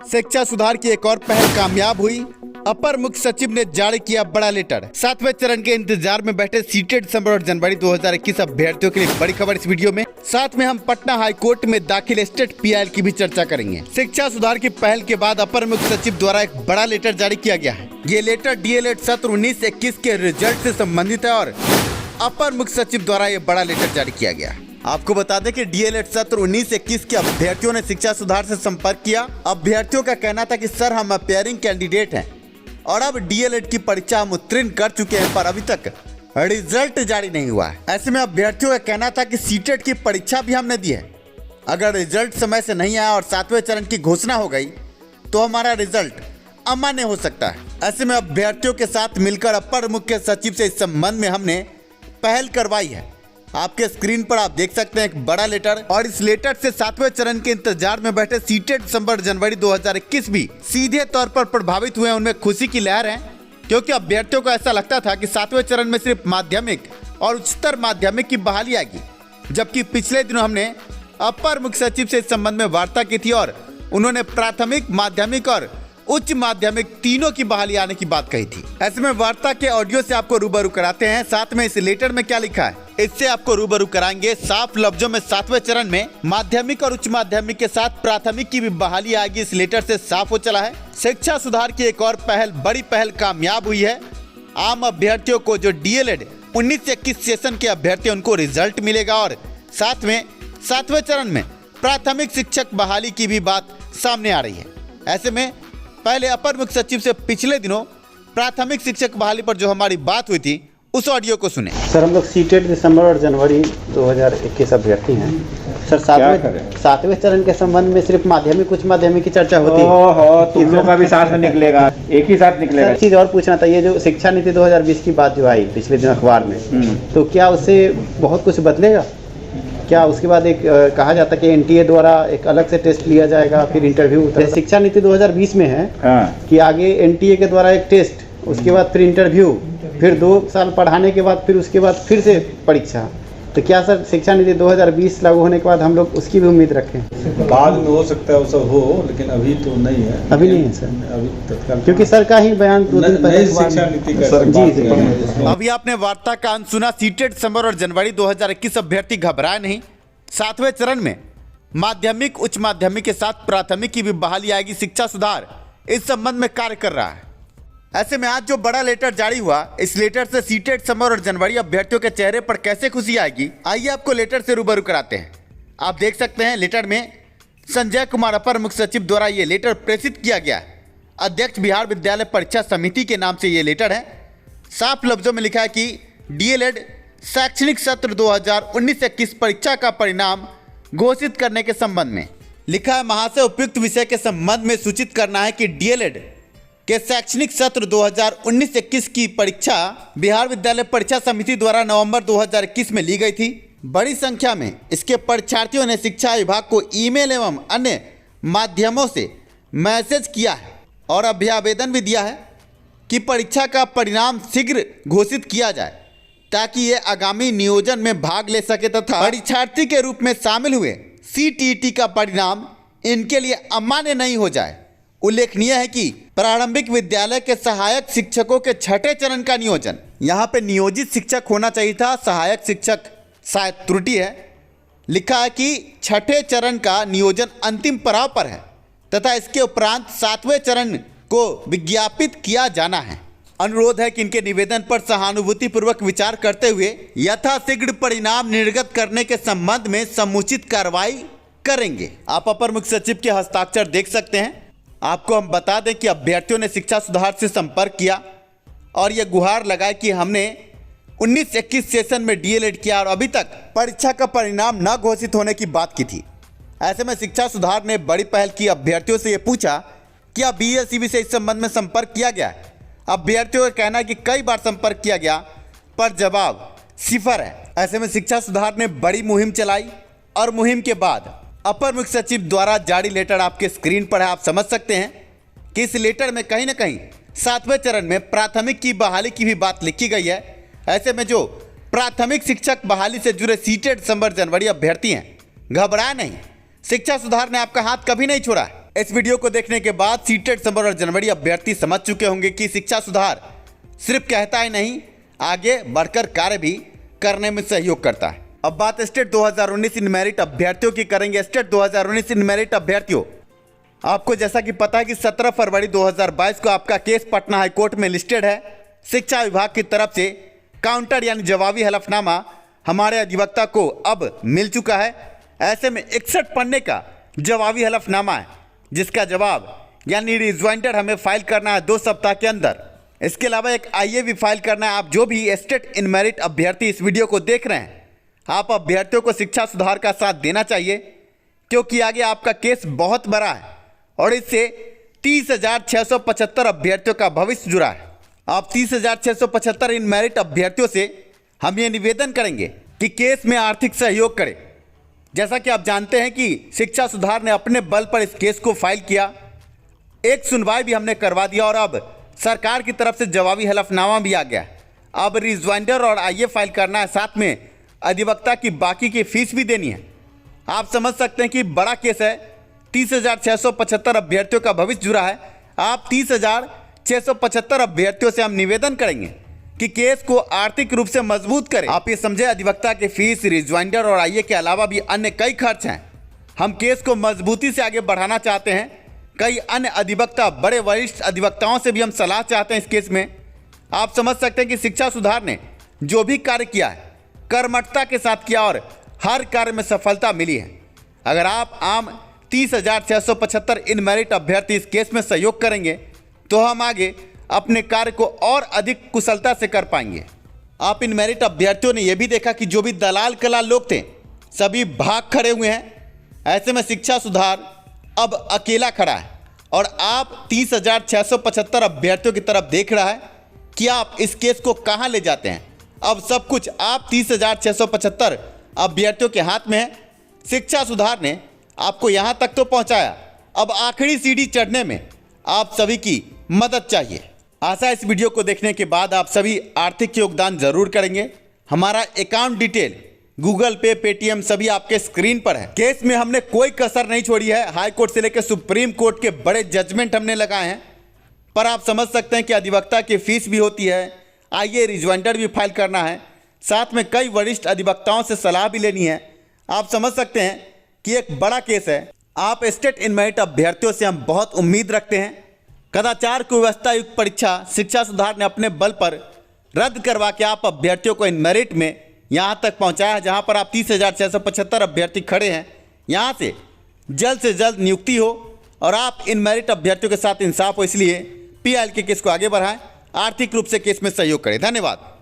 शिक्षा सुधार की एक और पहल कामयाब हुई। अपर मुख्य सचिव ने जारी किया बड़ा लेटर। 7वें चरण के इंतजार में बैठे सीटेट दिसंबर और जनवरी 2021 अभ्यर्थियों के लिए बड़ी खबर इस वीडियो में। साथ में हम पटना हाई कोर्ट में दाखिल स्टेट PIL की भी चर्चा करेंगे। शिक्षा सुधार की पहल के बाद अपर मुख्य सचिव द्वारा एक बड़ा लेटर जारी किया गया है। ये लेटर DLED सत्र 19-21 के रिजल्ट से संबंधित है और अपर मुख्य सचिव द्वारा ये बड़ा लेटर जारी किया गया। आपको बता दें कि DLED सत्र 19-21 के अभ्यर्थियों ने शिक्षा सुधार से संपर्क किया। अभ्यर्थियों का कहना था कि सर हम अपियरिंग कैंडिडेट हैं और अब DLED की परीक्षा हम उत्तीर्ण कर चुके हैं, पर अभी तक रिजल्ट जारी नहीं हुआ है। ऐसे में अभ्यर्थियों का कहना था कि सीटेट की परीक्षा भी हमने दी है, अगर रिजल्ट समय से नहीं आया और 7वें चरण की घोषणा हो गई तो हमारा रिजल्ट अमान्य हो सकता है। ऐसे में अभ्यर्थियों के साथ मिलकर अपर मुख्य सचिव से इस संबंध में हमने पहल करवाई है। आपके स्क्रीन पर आप देख सकते हैं एक बड़ा लेटर, और इस लेटर से 7वें चरण के इंतजार में बैठे सीटेट दिसंबर जनवरी 2021 भी सीधे तौर पर प्रभावित हुए हैं। उनमें खुशी की लहर है, क्योंकि अभ्यर्थियों को ऐसा लगता था कि 7वें चरण में सिर्फ माध्यमिक और उच्चतर माध्यमिक की बहाली आएगी, जबकि पिछले दिनों हमने अपर मुख्य सचिव से इस संबंध में वार्ता की थी और उन्होंने प्राथमिक, माध्यमिक और उच्च माध्यमिक तीनों की बहाली आने की बात कही थी। ऐसे में वार्ता के ऑडियो से आपको रूबरू कराते हैं, साथ में इस लेटर में क्या लिखा है इससे आपको रूबरू कराएंगे। साफ लफ्जों में 7वें चरण में माध्यमिक और उच्च माध्यमिक के साथ प्राथमिक की भी बहाली आएगी, इस लेटर से साफ हो चला है। शिक्षा सुधार की एक और पहल, बड़ी पहल कामयाब हुई है। आम अभ्यर्थियों को जो DLED 19-21 सेशन के अभ्यर्थी उनको रिजल्ट मिलेगा और साथ में 7वें चरण में प्राथमिक शिक्षक बहाली की भी बात सामने आ रही है। ऐसे में पहले अपर मुख्य सचिव से पिछले दिनों प्राथमिक शिक्षक बहाली पर जो हमारी बात हुई थी उस ऑडियो को सुने। सर, हम लोग सीटेट दिसंबर और जनवरी 2021 अभ्यर्थी हैं। सर, 7वें चरण के संबंध में सिर्फ माध्यमिक उच्च माध्यमिक की चर्चा होती है। तुम लोग का भी साथ में निकलेगा, एक ही साथ निकलेगा। सर, चीज और पूछना था, ये जो शिक्षा नीति 2020 की बात जो आई पिछले दिन अखबार में, तो क्या उससे बहुत कुछ बदलेगा? क्या उसके बाद एक कहा जाता कि NTA द्वारा एक अलग से टेस्ट लिया जाएगा, फिर इंटरव्यू? शिक्षा नीति 2020 में है कि आगे NTA के द्वारा एक टेस्ट, उसके बाद फिर इंटरव्यू, फिर 2 साल पढ़ाने के बाद फिर उसके बाद फिर से परीक्षा। तो क्या सर शिक्षा नीति 2020 लागू होने के बाद हम लोग उसकी भी उम्मीद रखें? बाद में हो सकता है वो सब हो, लेकिन अभी तो नहीं है। अभी नहीं है सर, अभी तत्काल, क्योंकि सर का ही बयान 2 दिन पहले शिक्षा नीति का सर जी। अभी आपने वार्ता का अंत सुना। सीटेट दिसंबर और जनवरी 2021 अभ्यर्थी घबराए नहीं। 7वें चरण में माध्यमिक उच्च माध्यमिक के साथ प्राथमिक की भी बहाली आएगी। शिक्षा सुधार इस संबंध में कार्य कर रहा है। ऐसे में आज जो बड़ा लेटर जारी हुआ, इस लेटर से सीटेट दिसंबर और जनवरी अभ्यर्थियों के चेहरे पर कैसे खुशी आएगी, आइए आपको लेटर से रूबरू कराते हैं। आप देख सकते हैं लेटर में संजय कुमार अपर मुख्य सचिव द्वारा ये लेटर प्रेषित किया गया है। अध्यक्ष बिहार विद्यालय परीक्षा समिति के नाम से ये लेटर है। साफ लफ्जों में लिखा है कि DLED शैक्षणिक सत्र 2019-21 परीक्षा का परिणाम घोषित करने के संबंध में लिखा है। महाशय, उपयुक्त विषय के संबंध में सूचित करना है कि DLED के शैक्षणिक सत्र 2019-21 की परीक्षा बिहार विद्यालय परीक्षा समिति द्वारा नवंबर 2021 में ली गई थी। बड़ी संख्या में इसके परीक्षार्थियों ने शिक्षा विभाग को ईमेल एवं अन्य माध्यमों से मैसेज किया है और अभ्यावेदन भी दिया है कि परीक्षा का परिणाम शीघ्र घोषित किया जाए, ताकि ये आगामी नियोजन में भाग ले सके तथा परीक्षार्थी के रूप में शामिल हुए CTET का परिणाम इनके लिए अमान्य नहीं हो जाए। उल्लेखनीय है कि प्रारंभिक विद्यालय के सहायक शिक्षकों के 6ठे चरण का नियोजन, यहाँ पे नियोजित शिक्षक होना चाहिए था, सहायक शिक्षक शायद त्रुटि है। लिखा है कि 6ठे चरण का नियोजन अंतिम पड़ाव पर है तथा इसके उपरांत 7वें चरण को विज्ञापित किया जाना है। अनुरोध है कि इनके निवेदन पर सहानुभूतिपूर्वक विचार करते हुए यथाशीघ्र परिणाम निर्गत करने के संबंध में समुचित कार्रवाई करेंगे। आप अपर मुख्य सचिव के हस्ताक्षर देख सकते हैं। आपको हम बता दें कि अभ्यर्थियों ने शिक्षा सुधार से संपर्क किया और ये गुहार लगाए कि हमने 19-21 सेशन में DLED किया और अभी तक परीक्षा का परिणाम न घोषित होने की बात की थी। ऐसे में शिक्षा सुधार ने बड़ी पहल की। अभ्यर्थियों से ये पूछा क्या BSEB से इस संबंध में संपर्क किया गया है। अभ्यर्थियों का कहना है कि कई बार संपर्क किया गया, पर जवाब सिफर है। ऐसे में शिक्षा सुधार ने बड़ी मुहिम चलाई और मुहिम के बाद अपर मुख्य सचिव द्वारा जारी लेटर आपके स्क्रीन पर है। आप समझ सकते हैं कि इस लेटर में कहीं ना कहीं 7वें चरण में प्राथमिक की बहाली की भी बात लिखी गई है। ऐसे में जो प्राथमिक शिक्षक बहाली से जुड़े सीटेट दिसंबर जनवरी अभ्यर्थी हैं, घबराए नहीं। शिक्षा सुधार ने आपका हाथ कभी नहीं छोड़ा है। इस वीडियो को देखने के बाद सीटेट दिसंबर और जनवरी अभ्यर्थी समझ चुके होंगे कि शिक्षा सुधार सिर्फ कहता ही नहीं, आगे बढ़कर कार्य भी करने में सहयोग करता है। अब बात स्टेट 2019 इन मेरिट अभ्यर्थियों की करेंगे। स्टेट 2019 इन मेरिट अभ्यर्थियों, आपको जैसा कि पता है कि 17 फरवरी 2022 को आपका केस पटना हाईकोर्ट में लिस्टेड है। शिक्षा विभाग की तरफ से काउंटर यानी जवाबी हलफनामा हमारे अधिवक्ता को अब मिल चुका है। ऐसे में 61 पन्ने का जवाबी हलफनामा है, जिसका जवाब यानी रिज्वाइंडर हमें फाइल करना है 2 सप्ताह के अंदर। इसके अलावा एक आईए भी फाइल करना है। आप जो भी स्टेट इन मेरिट अभ्यर्थी इस वीडियो को देख रहे हैं, आप अभ्यर्थियों को शिक्षा सुधार का साथ देना चाहिए, क्योंकि आगे आपका केस बहुत बड़ा है और इससे 30,675 अभ्यर्थियों का भविष्य जुड़ा है। आप 30,675 इन मेरिट अभ्यर्थियों से हम ये निवेदन करेंगे कि केस में आर्थिक सहयोग करें। जैसा कि आप जानते हैं कि शिक्षा सुधार ने अपने बल पर इस केस को फाइल किया, एक सुनवाई भी हमने करवा दिया और अब सरकार की तरफ से जवाबी हलफनामा भी आ गया। अब रिज्वाइंडर और आईए फाइल करना है, साथ में अधिवक्ता की बाकी की फीस भी देनी है। आप समझ सकते हैं कि बड़ा केस है, 30,675 अभ्यर्थियों का भविष्य जुड़ा है। आप 30,675 अभ्यर्थियों से हम निवेदन करेंगे कि केस को आर्थिक रूप से मजबूत करें। आप ये समझे, अधिवक्ता की फीस, रिज्वाइंडर और आईए के अलावा भी अन्य कई खर्च हैं। हम केस को मजबूती से आगे बढ़ाना चाहते हैं। कई अन्य अधिवक्ता, बड़े वरिष्ठ अधिवक्ताओं से भी हम सलाह चाहते हैं इस केस में। आप समझ सकते हैं कि शिक्षा सुधार ने जो भी कार्य किया है कर्मठता के साथ किया और हर कार्य में सफलता मिली है। अगर आप आम 30,675 इन मेरिट अभ्यर्थी इस केस में सहयोग करेंगे तो हम आगे अपने कार्य को और अधिक कुशलता से कर पाएंगे। आप इन मेरिट अभ्यर्थियों ने यह भी देखा कि जो भी दलाल कलाल लोग थे सभी भाग खड़े हुए हैं। ऐसे में शिक्षा सुधार अब अकेला खड़ा है और आप 30,675 अभ्यर्थियों की तरफ देख रहा है कि आप इस केस को कहां ले जाते हैं। अब सब कुछ आप 30,675 अभ्यर्थियों के हाथ में है। शिक्षा सुधार ने आपको यहां तक तो पहुंचाया, अब आखिरी सीढ़ी चढ़ने में आप सभी की मदद चाहिए। आशा है इस वीडियो को देखने के बाद आप सभी आर्थिक योगदान जरूर करेंगे। हमारा अकाउंट डिटेल गूगल पे, पेटीएम सभी आपके स्क्रीन पर है। केस में हमने कोई कसर नहीं छोड़ी है। हाई कोर्ट से लेकर सुप्रीम कोर्ट के बड़े जजमेंट हमने लगाए हैं। पर आप समझ सकते हैं कि अधिवक्ता की फीस भी होती है, आईए रिज्वाइंडर भी फाइल करना है, साथ में कई वरिष्ठ अधिवक्ताओं से सलाह भी लेनी है। आप समझ सकते हैं कि एक बड़ा केस है। आप स्टेट इन मेरिट अभ्यर्थियों से हम बहुत उम्मीद रखते हैं। कदाचार कुव्यवस्था युक्त परीक्षा शिक्षा सुधार ने अपने बल पर रद्द करवा के आप अभ्यर्थियों को इन मेरिट में यहाँ तक पहुँचाया, जहाँ पर आप 30,675 अभ्यर्थी खड़े हैं। यहाँ से जल्द नियुक्ति हो और आप इन मेरिट अभ्यर्थियों के साथ इंसाफ हो। इसलिए PIL के केस को आगे बढ़ाएं, आर्थिक रूप से केस में सहयोग करें। धन्यवाद।